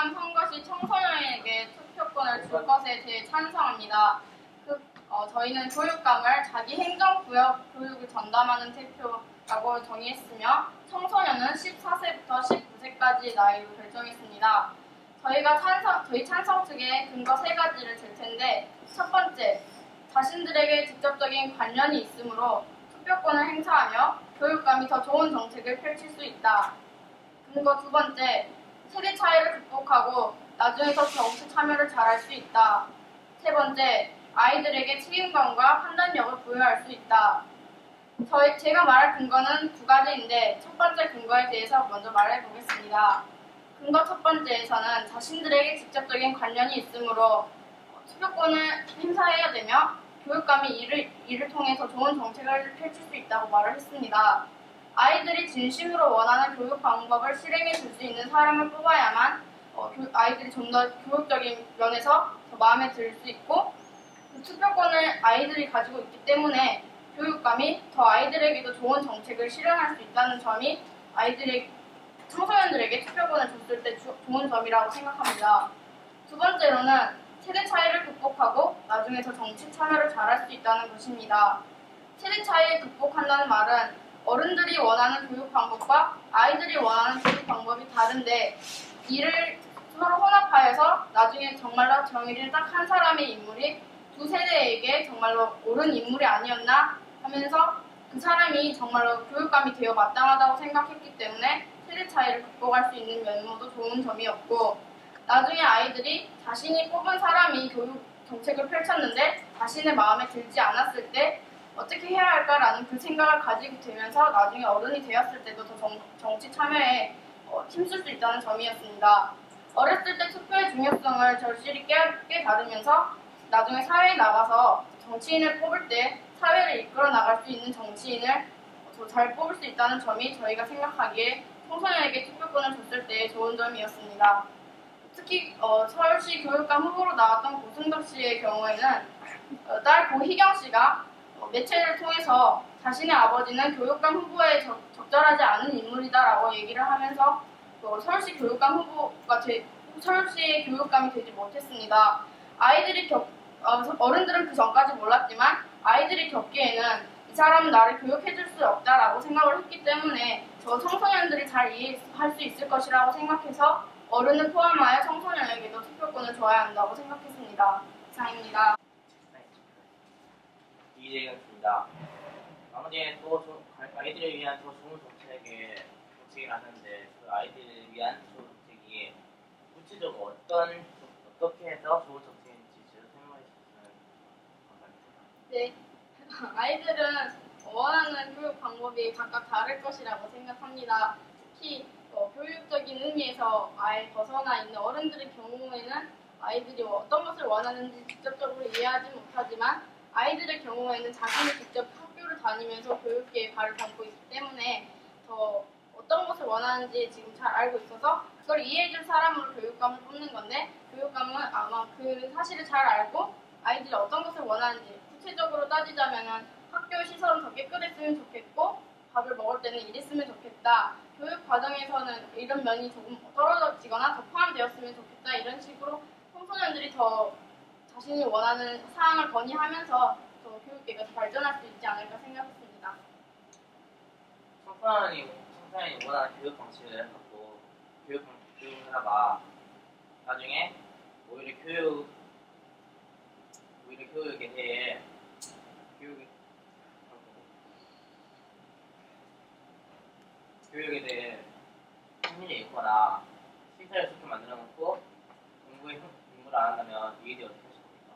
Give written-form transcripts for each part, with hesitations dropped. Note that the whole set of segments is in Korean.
교육감 선거 시 청소년에게 투표권을 줄 것에 대해 찬성합니다. 저희는 교육감을 자기 행정구역 교육을 전담하는 대표라고 정의했으며 청소년은 14세부터 19세까지 나이로 결정했습니다. 저희 찬성 측의 근거 3가지를 들 텐데, 첫 번째, 자신들에게 직접적인 관련이 있으므로 투표권을 행사하며 교육감이 더 좋은 정책을 펼칠 수 있다. 근거 2번째, 세대 차이를 극복하고 나중에 더 정치 참여를 잘할 수 있다. 3번째, 아이들에게 책임감과 판단력을 부여할 수 있다. 제가 말할 근거는 2가지인데 첫 번째 근거에 대해서 먼저 말해보겠습니다. 근거 첫 번째에서는 자신들에게 직접적인 관련이 있으므로 투표권을 행사해야 되며 교육감이 이를 통해서 좋은 정책을 펼칠 수 있다고 말을 했습니다. 아이들이 진심으로 원하는 교육 방법을 실행해 줄 수 있는 사람을 뽑아야만 아이들이 좀 더 교육적인 면에서 더 마음에 들 수 있고, 투표권을 아이들이 가지고 있기 때문에 교육감이 더 아이들에게도 좋은 정책을 실현할 수 있다는 점이 청소년들에게 투표권을 줬을 때 좋은 점이라고 생각합니다. 2번째로는 세대 차이를 극복하고 나중에 더 정치 참여를 잘할 수 있다는 것입니다. 세대 차이를 극복한다는 말은 어른들이 원하는 교육 방법과 아이들이 원하는 교육 방법이 다른데 이를 서로 혼합하여서 나중에 정말로 정의를 딱 한 사람의 인물이 두 세대에게 정말로 옳은 인물이 아니었나 하면서 그 사람이 정말로 교육감이 되어 마땅하다고 생각했기 때문에 세대 차이를 극복할 수 있는 면모도 좋은 점이었고, 나중에 아이들이 자신이 뽑은 사람이 교육 정책을 펼쳤는데 자신의 마음에 들지 않았을 때 어떻게 해야 할까라는 그 생각을 가지게 되면서 나중에 어른이 되었을 때도 더 정치 참여에 힘쓸 수 있다는 점이었습니다. 어렸을 때 투표의 중요성을 절실히 깨달으면서 나중에 사회에 나가서 정치인을 뽑을 때 사회를 이끌어 나갈 수 있는 정치인을 더 잘 뽑을 수 있다는 점이 저희가 생각하기에 청소년에게 투표권을 줬을 때의 좋은 점이었습니다. 특히 서울시 교육감 후보로 나왔던 고승덕 씨의 경우에는 딸 고희경 씨가 매체를 통해서 자신의 아버지는 교육감 후보에 적절하지 않은 인물이다라고 얘기를 하면서 서울시 서울시의 교육감이 되지 못했습니다. 어른들은 그 전까지 몰랐지만 아이들이 겪기에는 이 사람은 나를 교육해줄 수 없다라고 생각을 했기 때문에 청소년들이 잘 이해할 수 있을 것이라고 생각해서 어른을 포함하여 청소년에게도 투표권을 줘야 한다고 생각했습니다. 이상입니다. 이재경입니다. 나머지 또 아이들을 위한 더 좋은 정책을 하는데 그 아이들을 위한 좋은 정책이 구체적으로 어떻게 해서 좋은 정책인지 제가 설명해 주시면 감사합니다. 네, 아이들은 원하는 교육 방법이 각각 다를 것이라고 생각합니다. 특히 교육적인 의미에서 아예 벗어나 있는 어른들의 경우에는 아이들이 어떤 것을 원하는지 직접적으로 이해하지 못하지만 아이들의 경우에는 자신이 직접 학교를 다니면서 교육계에 발을 담고 있기 때문에 더 어떤 것을 원하는지 지금 잘 알고 있어서 그걸 이해해줄 사람으로 교육감을 뽑는 건데, 교육감은 아마 그 사실을 잘 알고 아이들이 어떤 것을 원하는지 구체적으로 따지자면 학교 시설은 더 깨끗했으면 좋겠고 밥을 먹을 때는 이랬으면 좋겠다, 교육 과정에서는 이런 면이 조금 떨어지거나 더 포함되었으면 좋겠다, 이런 식으로 청소년들이 더 자신이 원하는 사항을 건의하면서 더 교육계가 더 발전할 수 있지 않을까 생각했습니다. 청소년이 원하는 교육 방식을 갖고 교육을 하다가 나중에 오히려 교육에 대해 흥미가 있거나 시설을 좋게 만들어 놓고 공부를 안 한다면 이에 어떻게 하십니까?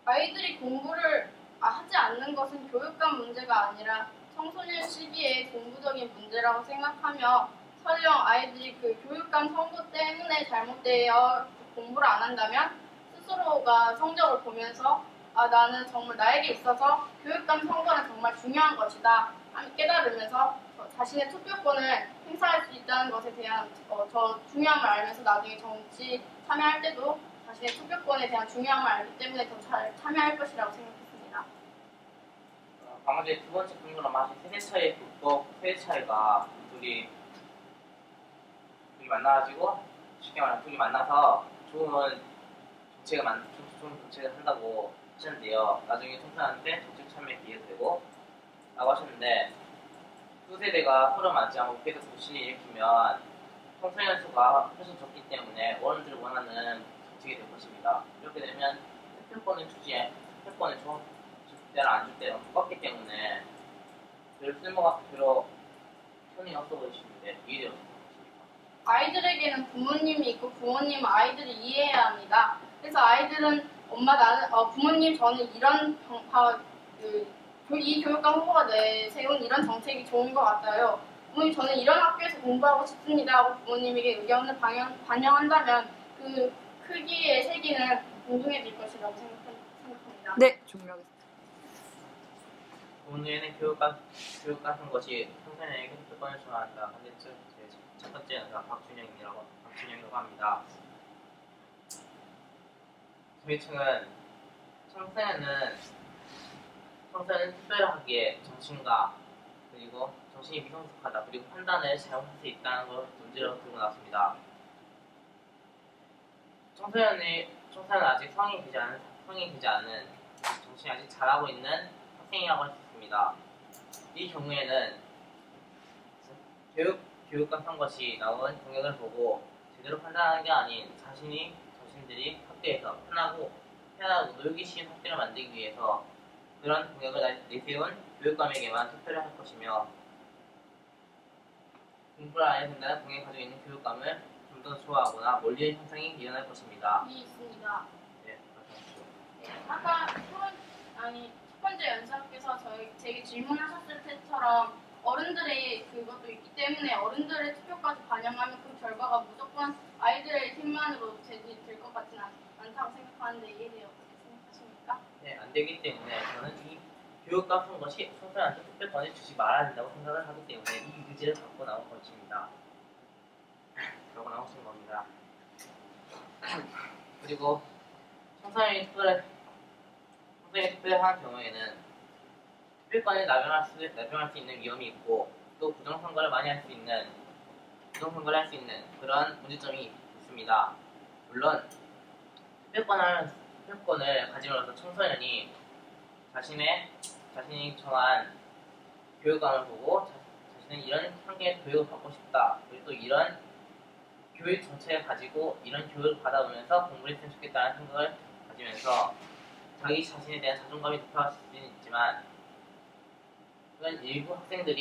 아이들이 공부를 하지 않는 것은 교육감 문제가 아니라 청소년 시기의 공부적인 문제라고 생각하며, 설령 아이들이 그 교육감 선거 때문에 잘못되어 공부를 안 한다면 스스로가 성적을 보면서 나는 정말 나에게 있어서 교육감 선거는 정말 중요한 것이다 깨달으면서 자신의 투표권을 행사할 수 있다는 것에 대한 더 중요함을 알면서 나중에 정치 참여할 때도 자신의 투표권에 대한 중요함을 알기 때문에 더 잘 참여할 것이라고 생각했습니다. 방금 전에 두 번째 근거로 말하신 세대 차이가 둘이 만나가지고 쉽게 말하면 둘이 만나서 좋은 정책을 한다고 하셨는데요. 나중에 청소년한테 정책 참여에 기회가 되고 라고 하셨는데 두 세대가 서로 맞지 않고 계속 불신을 일으키면 청소년 수가 훨씬 적기 때문에 어른들이 원하는 정책이 될 것입니다. 이렇게 되면 투표권을 줄 때랑 안 줄 때랑 똑같기 때문에 별로 손이 없어 보이시는데 이해되어 있습니까? 아이들에게는 부모님이 있고 부모님은 아이들을 이해해야 합니다. 그래서 아이들은 부모님 저는 이 교육감 후보가 내세운 이런 정책이 좋은 것 같아요. 부모님 저는 이런 학교에서 공부하고 싶습니다 하고 부모님에게 의견을 반영한다면 그 크기의 세기는 공정해질 것이라고 생각합니다. 네, 종료하겠습니다. 부모님의 교육하는 것이 청소년에게 특권을 주관한다. 컨텐츠 첫 번째 연사 박준영이라고 합니다. 저희 층은 청소년은 특별하게 하기에 정신과 그리고 정신이 미성숙하다 그리고 판단을 잘못할 수 있다는 걸 문제로 들고 나왔습니다. 청소년은 아직 성인이 되지 않은 정신이 아직 자라고 있는 학생이라고 할 수 있습니다. 이 경우에는 교육감 선것이 나온 공약을 보고 제대로 판단하는 게 아닌 자신들이 학교에서 편하고 놀기 쉬운 학교를 만들기 위해서 그런 공약을 내세운 교육감에게만 투표를 할 것이며 공부를 안 해야 된다는 공약을 가지고 있는 교육감을 좀 더 좋아하거나 몰리는 현상이 일어날 것입니다. 있습니다. 네, 말씀하십시오. 네, 아까 첫 번째 연사께서 제게 질문하셨을 때처럼 어른들의 그것도 있기 때문에 어른들의 투표까지 반영하면 그 결과가 무조건 아이들의 힘만으로 될 것 같지는 않다고 생각하는데 이에 대해 어떻게 생각하십니까? 네, 안 되기 때문에 저는 이 교육감 선것이 청소년한테 투표권을 주지 말아야 된다고 생각을 하기 때문에 이 의지를 갖고 나온 것입니다. 그러고 나오신 겁니다. 그리고 청소년이 투표를 한 경우에는 투표권을 남용할 수 있는 위험이 있고 또 부정선거를 할 수 있는 그런 문제점이 있습니다. 물론 투표권을 가짐으로써 청소년이 자신이 정한 교육감을 보고 자신은 이런 환경의 교육을 받고 싶다. 그리고 또 이런 교육 정책을 가지고 이런 교육을 받아오면서 공부를 했으면 좋겠다는 생각을 가지면서 자기 자신에 대한 자존감이 높아질 수는 있지만 그건 일부 학생들은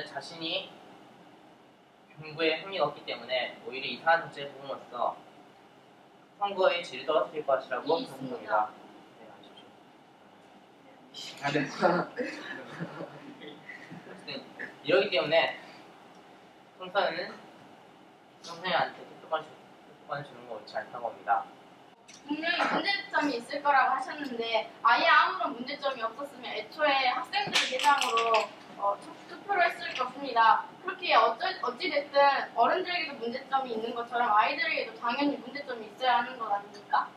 자신이 공부에 흥미가 없기 때문에 오히려 이상한 정책을 부음으로써 선거의 질을 떨어뜨릴 것이라고 생각합니다. 네, 하십시오. 이러기 때문에 청소년한테 투표권을 주는 거 옳지 않다고 합니다. 분명히 문제점이 있을 거라고 하셨는데 아예 아무런 문제점이 없었으면 애초에 학생들을 대상으로 투표를 했을 것입니다. 그렇게 어찌됐든 어른들에게도 문제점이 있는 것처럼 아이들에게도 당연히 문제점이 있어야 하는 것 아닙니까?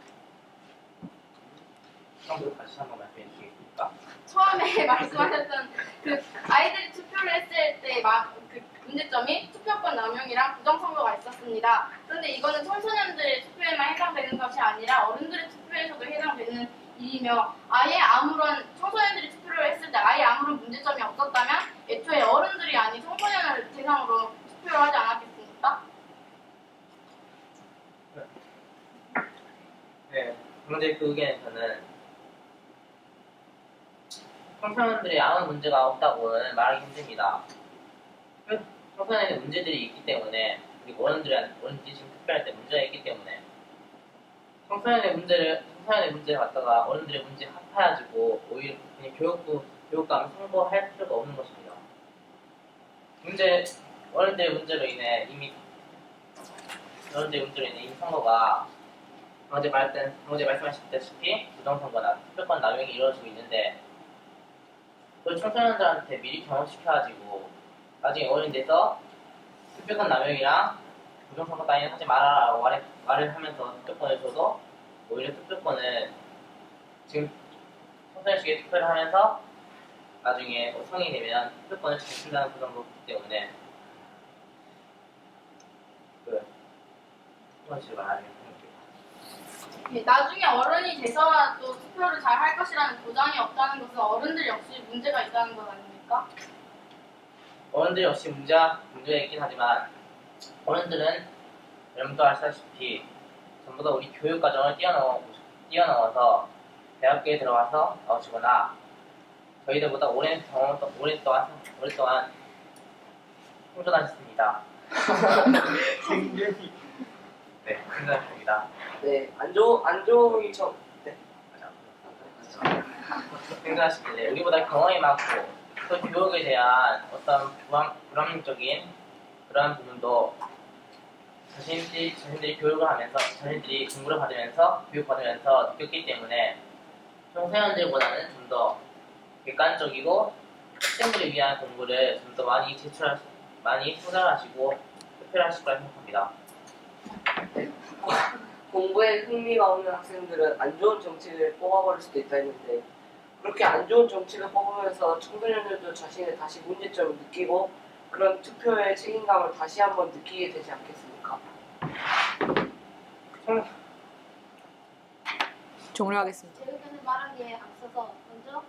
처음부터 다시 한번 말씀해 주시겠습니까? 처음에 말씀하셨던 그 아이들이 투표를 했을 때 그 문제점이 투표권 남용이랑 부정선거가 있었습니다. 그런데 이거는 청소년들의 투표에만 해당되는 것이 아니라 어른들의 투표에서도 해당되는 일이며 청소년들이 투표를 했을 때 아예 아무런 문제점이 없었다면 애초에 어른들이 아닌 청소년을 대상으로 투표를 하지 않았겠습니까? 네, 그런데 그 의견에서는 청소년들이 아무 문제가 없다고는 말하기 힘듭니다. 청소년에 문제들이 있기 때문에 그리고 어른들이 지금 투표할 때 문제가 있기 때문에 청소년의 문제를 갖다가 어른들의 문제에 합해가지고 오히려 그냥 교육감을 선고할 필요가 없는 것입니다. 어른들의 문제로 인해 이미 선거가 어제 말씀하셨다시피 부정선거나 투표권 남용이 이루어지고 있는데 그걸 청소년들한테 미리 경험시켜가지고 나중에 어른이 돼서 투표권 남용이랑 부정선거 따위는 하지 말아라라고 말을 하면서 투표권을 줘도 오히려 투표권을 지금 평소에 투표를 하면서 나중에 성인이 되면 투표권을 잘 쓴다는 보장도 있기 때문에 그런 식으로 말하면 됩니다. 예, 나중에 어른이 돼서야 또 투표를 잘 할 것이라는 보장이 없다는 것은 어른들 역시 문제가 있다는 것 아닙니까? 어른들 역시 문제가 있긴 하지만 어른들은 여러분도 아시다시피 전부 다 우리 교육 과정을 뛰어넘어서 대학교에 들어가서 나오시거나 저희들보다 오랫동안 생존하셨습니다. 네, 생존하셨습니다. 네, 안 좋은 척. 네. 생각하실 때 우리보다 경험이 많고 또 교육에 대한 어떤 불합리적인 그런 부분도 자신들이 교육을 하면서 자신들이 공부를 받으면서 교육받으면서 느꼈기 때문에 청소년들보다는 좀 더 객관적이고 학생들을 위한 공부를 좀 더 많이 소장하시고 투표를 하실 거라 생각합니다. 공부에 흥미가 없는 학생들은 안 좋은 정책을 뽑아버릴 수도 있다 했는데 그렇게 안 좋은 정책을 뽑으면서 청소년들도 자신의 다시 문제점을 느끼고 그런 투표의 책임감을 다시 한번 느끼게 되지 않겠습니까? 종료하겠습니다. 제 의견을 말하기에 앞서서 먼저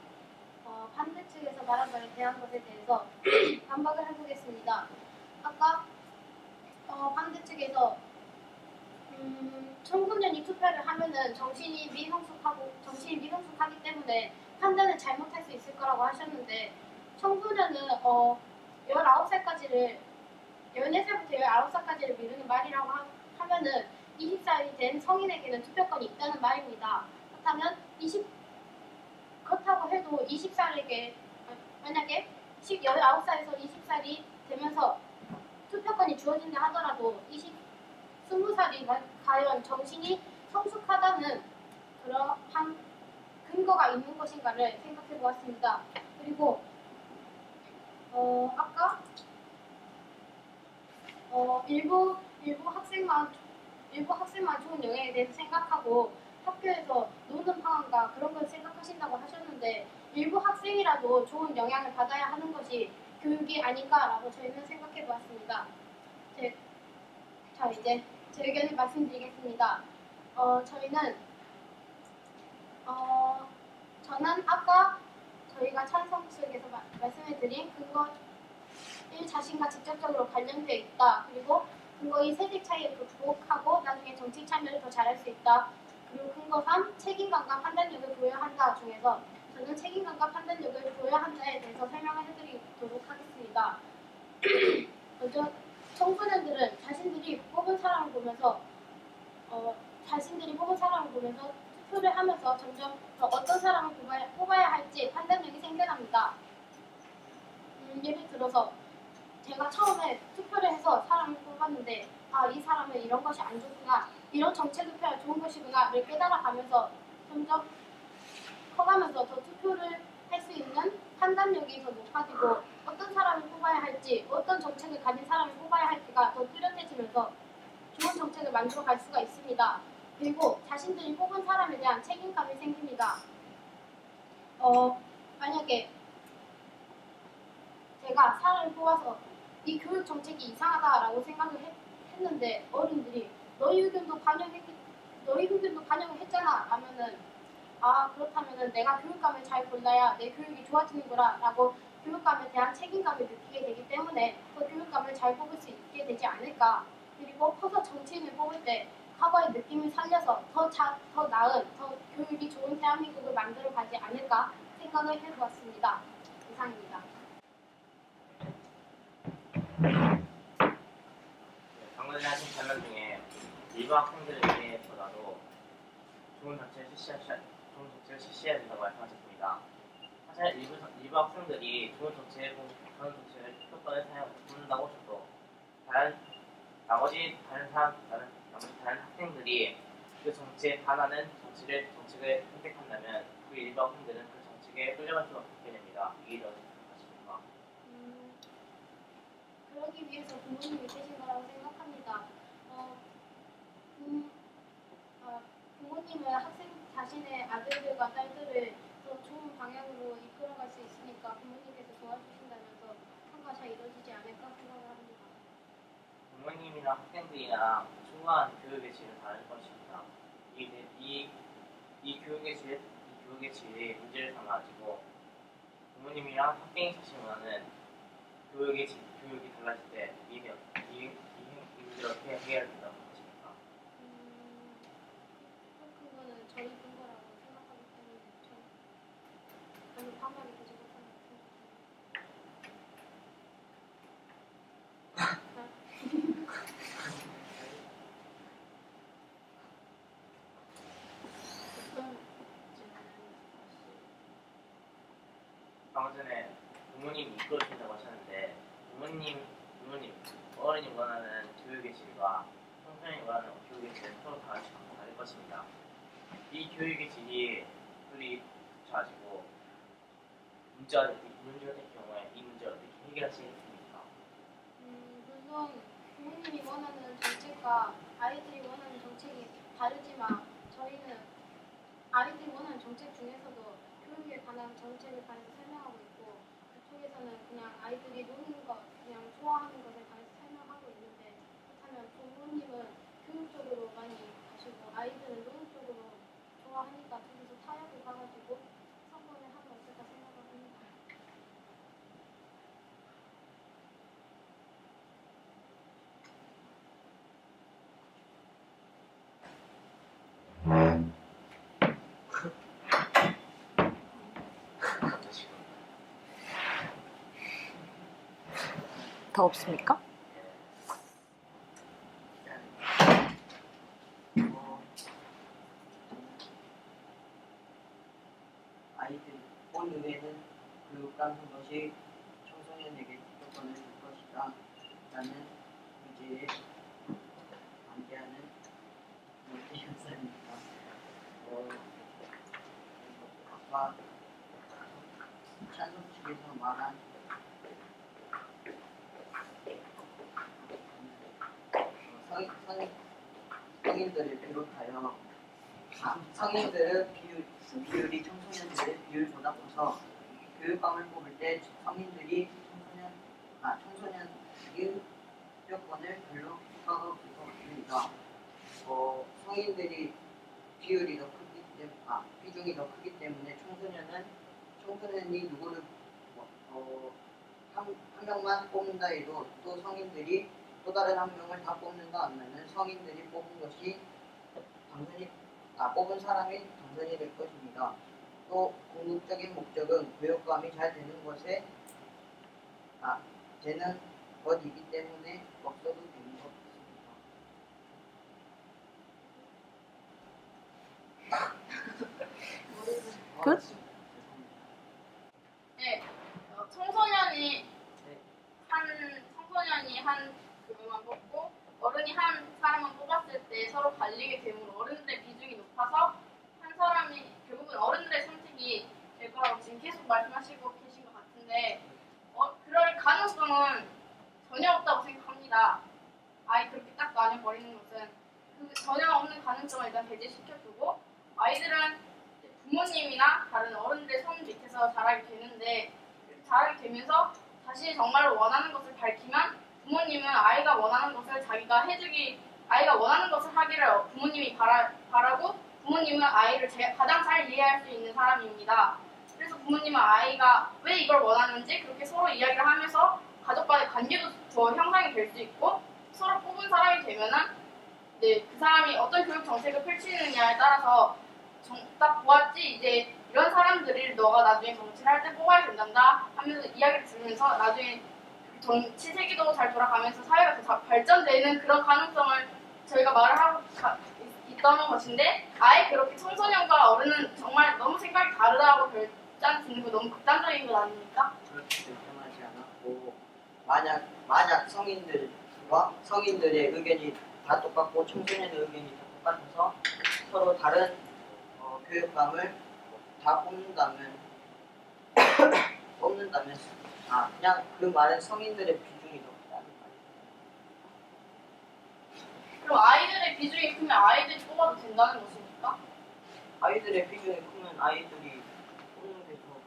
반대 측에서 말한 것에 대한 것에 대해서 반박을 해보겠습니다. 아까 반대 측에서 청소년이 투표를 하면은 정신이 미성숙하기 때문에 판단을 잘못할 수 있을 거라고 하셨는데 청소년은 14살부터 19살까지를 미루는 말이라고 하면은 20살이 된 성인에게는 투표권이 있다는 말입니다. 그렇다고 해도 20살에게 만약에 19살에서 20살이 되면서 투표권이 주어진다 하더라도 20살이 과연 정신이 성숙하다는 그러한 근거가 있는 것인가를 생각해 보았습니다. 그리고 아까 일부 학생만 좋은 영향에 대해서 생각하고 학교에서 노는 방안과 그런 걸 생각하신다고 하셨는데 일부 학생이라도 좋은 영향을 받아야 하는 것이 교육이 아닌가라고 저희는 생각해 보았습니다. 자 이제 제 의견을 말씀드리겠습니다. 저는 아까 저희가 찬성 측에서 말씀해드린 근거 1 자신과 직접적으로 관련되어 있다. 그리고 근거 2 세대 차이를 극복하고 나중에 정치 참여를 더 잘할 수 있다. 그리고 근거 3 책임감과 판단력을 부여한다 중에서 저는 책임감과 판단력을 부여한다에 대해서 설명을 해드리도록 하겠습니다. 먼저 청소년들은 자신들이 뽑은 사람을 보면서 투표를 하면서 점점 어떤 사람을 뽑아야 할지 판단력이 생겨납니다. 예를 들어서 제가 처음에 투표를 해서 사람을 뽑았는데 이 사람은 이런 것이 안 좋구나, 이런 정책을 펴야 좋은 것이구나를 깨달아가면서 점점 커가면서 더 투표를 할 수 있는 판단력이 더 높아지고 어떤 사람을 뽑아야 할지, 어떤 정책을 가진 사람을 뽑아야 할지가 더 뚜렷해지면서 좋은 정책을 만들어갈 수가 있습니다. 그리고 자신들이 뽑은 사람에 대한 책임감이 생깁니다. 만약에 제가 사람을 뽑아서 이 교육 정책이 이상하다라고 생각을 했는데 어른들이 너희 의견도 반영을 했잖아 라면은 그렇다면은 내가 교육감을 잘 골라야 내 교육이 좋아지는구나 라고 교육감에 대한 책임감을 느끼게 되기 때문에 그 교육감을 잘 뽑을 수 있게 되지 않을까. 그리고 커서 정치인을 뽑을 때 과거의 느낌을 살려서 더 나은, 더 교육이 좋은 대한민국을 만들어 가지 않을까 생각을 해보았습니다. 이상입니다. 방금 전에 하신 설명 중에 일부 학생들에 대해서라도 좋은 정책을 실시해야 된다고 말씀하셨습니다. 사실 일부 학생들이 좋은 정책을 투표권을 사용한다고 해도 나머지 다른 학생들이 그 정치에 반하는 정책을 선택한다면 그 일부 학생들은 그 정책에 끌려갈 수밖에 없게 됩니다. 이게 어떻게 생각하십니까? 그러기 위해서 부모님이 계신 거라고 생각합니다. 부모님은 학생 자신의 아들들과 딸들을 더 좋은 방향으로 이끌어갈 수 있으니까 부모님께서 도와주신다면서 평가 잘 이루어지지 않을까 생각을 합니다. 부모님이나 학생들이나 추구한 교육의 질은 다를 것입니다. 이 교육의 질이 문제를 삼아가지고 부모님이랑 학생이 사실 원하는 교육이 달라질 때 이 문제를 어떻게 해결된다고 하십니까? 그거는 저희 본 거라고 생각하기 때문에 저는 판단이 되지 못한다고 방금 전에 부모님이 이끌어준다고 하셨는데 어른이 원하는 교육의 질과 청소년이 원하는 교육의 질은 서로 다를 것입니다. 이 교육의 질이 둘이 붙여가지고 문제가 될 경우에 이 문제를 어떻게 해결하시겠습니까? 물론 부모님이 원하는 정책과 아이들이 원하는 정책이 다르지만 저희는 아이들이 원하는 정책 중에서도 교육에 관한 정책에 관해서 설명하고 있고 그쪽에서는 그냥 아이들이 노는 것, 그냥 좋아하는 것에 관해서 설명하고 있는데 그렇다면 부모님은 교육 쪽으로 많이 가시고 아이들은 노는 쪽으로 좋아하니까 둘이서 타협을 봐가지고 성공을 하면 어떨까 생각을 합니다. 더 없습니까? 아이들이 본 눈에는 교육받는 것이 청소년에게 조건을 줄 것이다 라는 의지에 반대하는 현상입니다. 아까 찬성 측에서 말한 성인들을 비롯하여 성인들의 비율이 청소년들의 비율보다 커서 교육감을 뽑을 때 청소년의 여건을 별로 평가가 없을 것 같습니다. 성인들이 비율이 더 크기 때문에 비중이 더 크기 때문에 청소년이 누구를 한 명만 뽑는다 해도 또 성인들이 또 다른 한 명을 다 뽑는다 하면은 성인들이 뽑은 것이 뽑은 사람이 당선이 될 것입니다. 또 궁극적인 목적은 교육감이 잘 되는 것이기 때문에 없어도 되는 것 같습니다. 끝? 네, 청소년이 한 그룹만 뽑고 어른이 한 사람만 뽑았을 때 서로 갈리게 되므로 어른들의 비중이 높아서 한 사람이 결국은 어른들의 선택이 될 거라고 지금 계속 말씀하시고 계신 것 같은데 그럴 가능성은 전혀 없다고 생각합니다. 아예 그렇게 딱 나뉘어버리는 것은 그 전혀 없는 가능성을 일단 배제시켜두고 아이들은 부모님이나 다른 어른들의 손 밑에서 자라게 되는데 자라게 되면서 자신이 정말로 원하는 것을 밝히면 부모님은 아이가 원하는 것을 아이가 원하는 것을 하기를 부모님이 바라고 부모님은 아이를 가장 잘 이해할 수 있는 사람입니다. 그래서 부모님은 아이가 왜 이걸 원하는지 그렇게 서로 이야기를 하면서 가족 간의 관계도 더 형성이 될 수 있고 서로 뽑은 사람이 되면은 그 사람이 어떤 교육 정책을 펼치느냐에 따라서 딱 보았지 이제 이런 사람들을 너가 나중에 정치를 할 때 뽑아야 된단다 하면서 이야기를 들으면서 나중에 정치 세계도 잘 돌아가면서 사회가 더 발전되는 그런 가능성을 저희가 말을 하고 있던 것인데 아예 그렇게 청소년과 어른은 정말 너무 생각이 다르다고 결단 짓는 거 너무 극단적인 것 아닙니까? 그렇게 결정하지 않았고 만약 성인들의 의견이 다 똑같고 청소년의 의견이 다 똑같아서 서로 다른 교육감을 다 뽑는다면 그냥 그 말은 성인들의 비중이 더 크다는 말이에요. 그럼 아이들의 비중이 크면 아이들이 뽑아도 된다는 것입니까? 아이들의 비중이 크면 아이들이 뽑는 게 더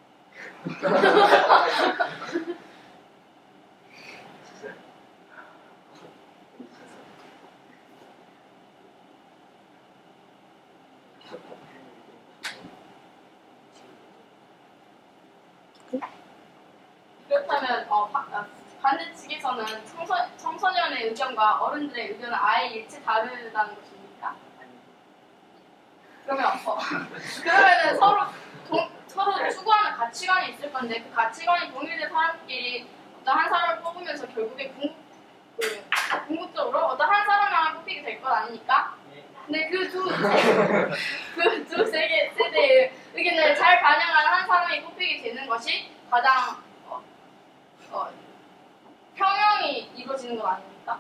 그렇다면 반대 측에서는 청소년의 의견과 어른들의 의견은 아예 일체 다르다는 것입니까? 그러면은 서로 추구하는 가치관이 있을 건데 그 가치관이 동일된 사람끼리 어떤 한 사람을 뽑으면서 결국에 궁극적으로 어떤 한 사람만 뽑히게 될 것 아닙니까? 근데 그 두 세대의 의견을 잘 반영하는 한 사람이 뽑히게 되는 것이 가장 평형이 이루어지는 건 아닙니까?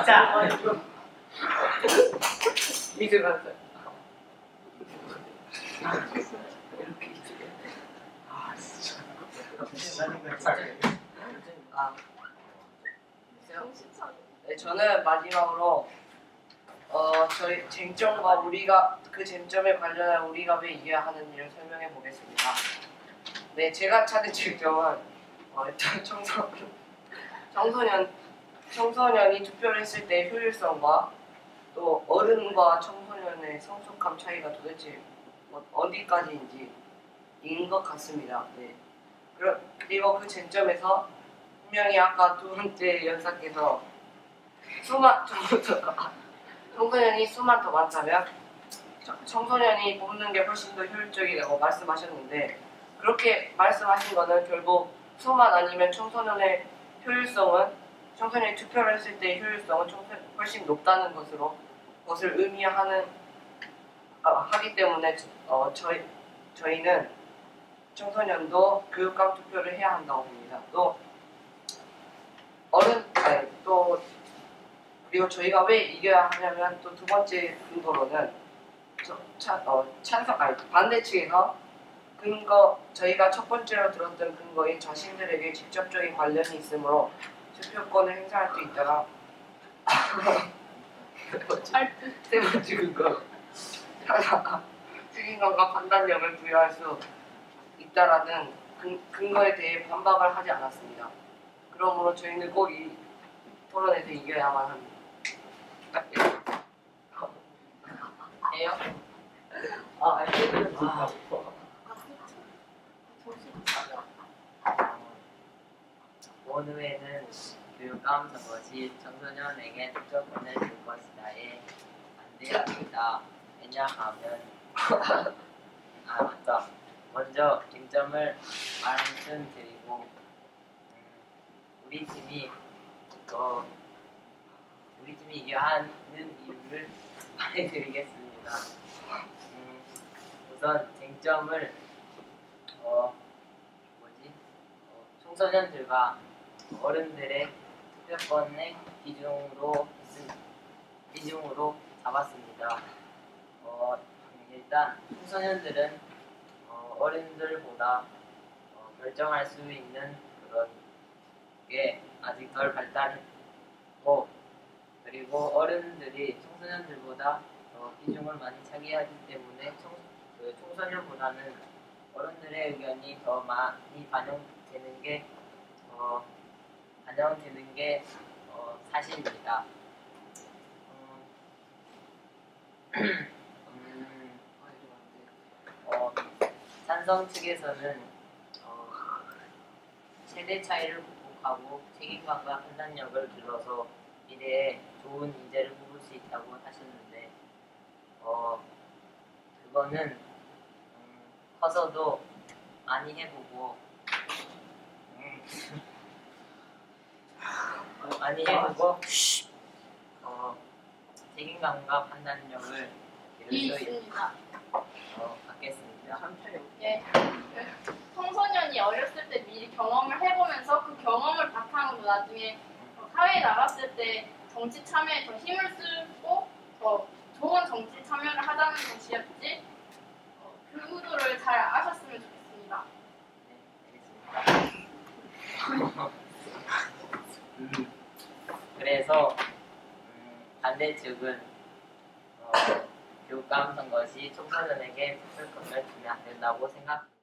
자, 이제 갔어요. 네, 저는 마지막으로 저희 쟁점과 우리가 그 쟁점에 관련한 우리가 왜 이겨야 하는 일을 설명해 보겠습니다. 네, 제가 찾은 쟁점은 일단 청소년이 투표를 했을 때 효율성과 또 어른과 청소년의 성숙함 차이가 도대체 어디까지인지 인 것 같습니다. 네. 그리고 그 쟁점에서 분명히 아까 두 번째 연사께서 청소년이 수만 더 많다면 청소년이 뽑는 게 훨씬 더 효율적이라고 말씀하셨는데 그렇게 말씀하신 거는 결국 수만 아니면 청소년의 투표를 했을 때의 효율성은 훨씬 높다는 것을 하기 때문에 저희는 청소년도 교육감 투표를 해야 한다고 봅니다. 그리고 저희가 왜 이겨야 하냐면 또 두 번째 근거로는 반대 측에서 저희가 첫 번째로 들었던 근거인 자신들에게 직접적인 관련이 있으므로 투표권을 행사할 수 있다가 세 번째 근거 책임감과 판단력을 부여할 수 있다라는 근거에 대해 반박을 하지 않았습니다. 그러므로 저희는 꼭 이 토론에서 이겨야만 합니다. 해요? 오늘에는 교육감 선거시 청소년에게 투표권을 줄 것이다에 반대합니다. 왜냐하면 맞다. 먼저 쟁점을 말씀드리고 우리 팀이 이겨야 하는 이유를 말해드리겠습니다. 우선 쟁점을 청소년들과 어른들의 투표권의 기준으로 잡았습니다. 일단 청소년들은 어른들보다 결정할 수 있는 그런 게 아직 덜 발달했고 그리고 어른들이 청소년들보다 비중을 많이 차지하기 때문에 청소년보다는 어른들의 의견이 더 많이 반영되는 게 사실입니다. 찬성 측에서는 세대 차이를 극복하고 책임감과 판단력을 길러서 미래에 좋은 인재를 뽑을 수 있다고 하셨는데 그거는 커서도 많이 해보고 책임감과 판단력을 기를 수 갖겠습니다. 예. 청소년이 어렸을 때 미리 경험을 해보면서 그 경험을 바탕으로 나중에 사회에 나갔을 때 정치 참여에 더 힘을 쓰고 더 좋은 정치 참여를 하자는 것이었지 그 의도를 잘 아셨으면 좋겠습니다. 그래서 반대 측은 교육감 다음 선거 시 청소년에게 투표권을 주면 안 된다고 생각합니다.